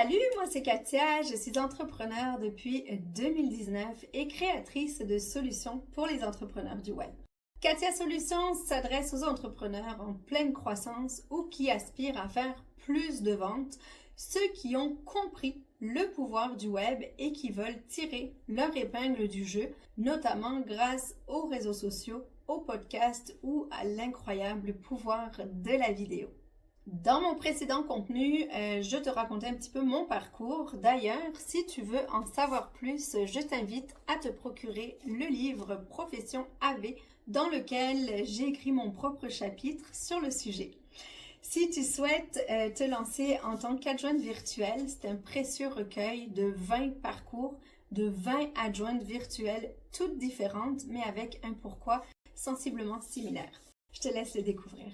Salut, moi c'est Katia, je suis entrepreneur depuis 2019 et créatrice de solutions pour les entrepreneurs du web. Katia Solutions s'adresse aux entrepreneurs en pleine croissance ou qui aspirent à faire plus de ventes, ceux qui ont compris le pouvoir du web et qui veulent tirer leur épingle du jeu, notamment grâce aux réseaux sociaux, aux podcasts ou à l'incroyable pouvoir de la vidéo. Dans mon précédent contenu, je te racontais un petit peu mon parcours. D'ailleurs, si tu veux en savoir plus, je t'invite à te procurer le livre Profession AV dans lequel j'ai écrit mon propre chapitre sur le sujet. Si tu souhaites te lancer en tant qu'adjointe virtuelle, c'est un précieux recueil de 20 parcours, de 20 adjointes virtuelles, toutes différentes, mais avec un pourquoi sensiblement similaire. Je te laisse le découvrir.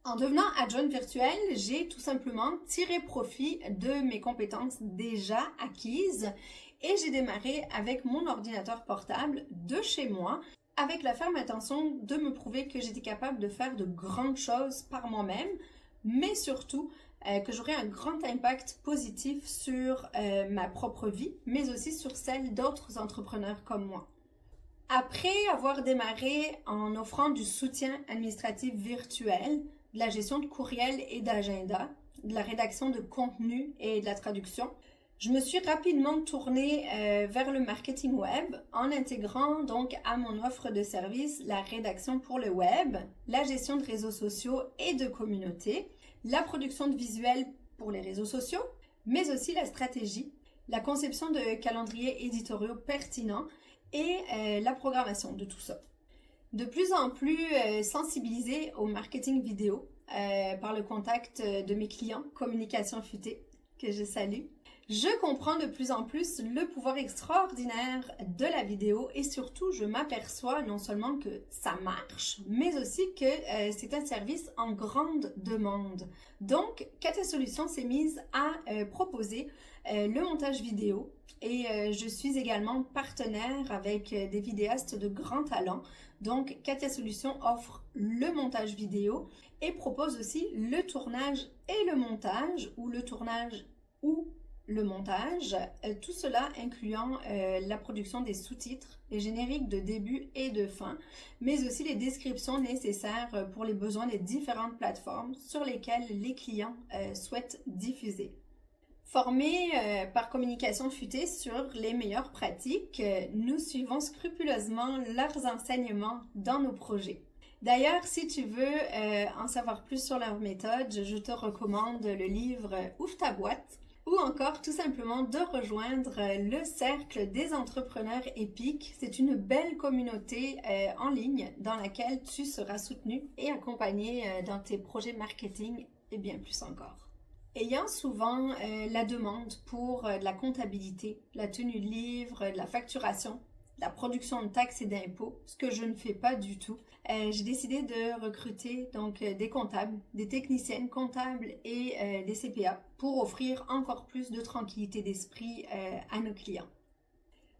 En devenant adjointe virtuelle, j'ai tout simplement tiré profit de mes compétences déjà acquises et j'ai démarré avec mon ordinateur portable de chez moi avec la ferme intention de me prouver que j'étais capable de faire de grandes choses par moi-même, mais surtout que j'aurais un grand impact positif sur ma propre vie, mais aussi sur celle d'autres entrepreneurs comme moi. Après avoir démarré en offrant du soutien administratif virtuel, de la gestion de courriel et d'agenda, de la rédaction de contenu et de la traduction, je me suis rapidement tournée vers le marketing web en intégrant donc à mon offre de service la rédaction pour le web, la gestion de réseaux sociaux et de communautés, la production de visuels pour les réseaux sociaux, mais aussi la stratégie, la conception de calendriers éditoriaux pertinents et la programmation de tout ça. De plus en plus sensibilisée au marketing vidéo par le contact de mes clients, Communication Futée, que je salue. Je comprends de plus en plus le pouvoir extraordinaire de la vidéo et surtout je m'aperçois non seulement que ça marche, mais aussi que c'est un service en grande demande. Donc, Katia Solutions s'est mise à proposer le montage vidéo et je suis également partenaire avec des vidéastes de grand talent. Donc, Katia Solutions offre le montage vidéo et propose aussi le tournage et le montage ou le tournage ou le montage, tout cela incluant la production des sous-titres, les génériques de début et de fin, mais aussi les descriptions nécessaires pour les besoins des différentes plateformes sur lesquelles les clients souhaitent diffuser. Formés par Communication Futée sur les meilleures pratiques, nous suivons scrupuleusement leurs enseignements dans nos projets. D'ailleurs, si tu veux en savoir plus sur leur méthode, je te recommande le livre Ouvre ta boîte ou encore tout simplement de rejoindre le cercle des entrepreneurs épiques. C'est une belle communauté en ligne dans laquelle tu seras soutenu et accompagné dans tes projets marketing et bien plus encore. Ayant souvent la demande pour de la comptabilité, la tenue de livre, de la facturation, la production de taxes et d'impôts, ce que je ne fais pas du tout, j'ai décidé de recruter donc des comptables, des techniciennes comptables et des CPA pour offrir encore plus de tranquillité d'esprit à nos clients.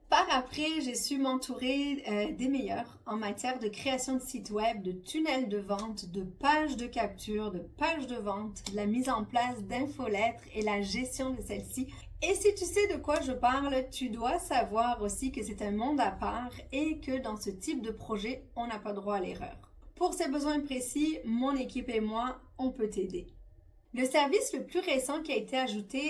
Par après, j'ai su m'entourer des meilleurs en matière de création de sites web, de tunnels de vente, de pages de capture, de pages de vente, de la mise en place d'infolettres et la gestion de celles-ci. Et si tu sais de quoi je parle, tu dois savoir aussi que c'est un monde à part et que dans ce type de projet, on n'a pas droit à l'erreur. Pour ces besoins précis, mon équipe et moi, on peut t'aider. Le service le plus récent qui a été ajouté,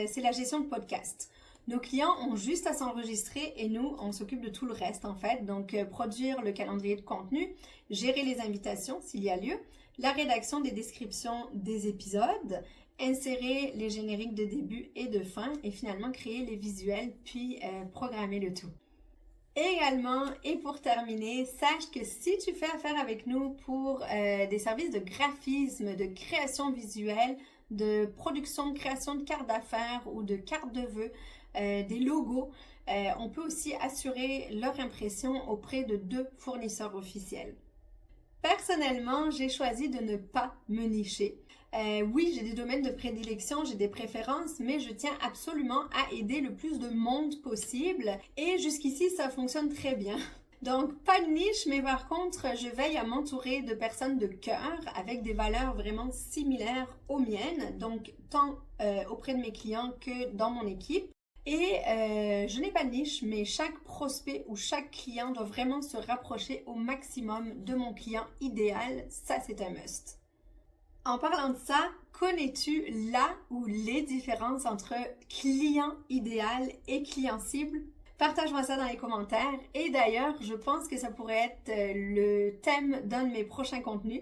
c'est la gestion de podcasts. Nos clients ont juste à s'enregistrer et nous, on s'occupe de tout le reste en fait. Donc, produire le calendrier de contenu, gérer les invitations s'il y a lieu, la rédaction des descriptions des épisodes, insérer les génériques de début et de fin et finalement créer les visuels puis programmer le tout. Également, et pour terminer, sache que si tu fais affaire avec nous pour des services de graphisme, de création visuelle, de production, de création de cartes d'affaires ou de cartes de vœux, des logos, on peut aussi assurer leur impression auprès de 2 fournisseurs officiels. Personnellement, j'ai choisi de ne pas me nicher. Oui, j'ai des domaines de prédilection, j'ai des préférences, mais je tiens absolument à aider le plus de monde possible et jusqu'ici, ça fonctionne très bien. Donc, pas de niche, mais par contre, je veille à m'entourer de personnes de cœur avec des valeurs vraiment similaires aux miennes, donc tant auprès de mes clients que dans mon équipe. Et je n'ai pas de niche, mais chaque prospect ou chaque client doit vraiment se rapprocher au maximum de mon client idéal. Ça, c'est un must. En parlant de ça, connais-tu la ou les différences entre client idéal et client cible? Partage-moi ça dans les commentaires. Et d'ailleurs, je pense que ça pourrait être le thème d'un de mes prochains contenus.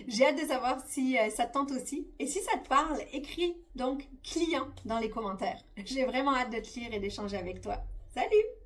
J'ai hâte de savoir si ça te tente aussi. Et si ça te parle, écris donc client dans les commentaires. J'ai vraiment hâte de te lire et d'échanger avec toi. Salut!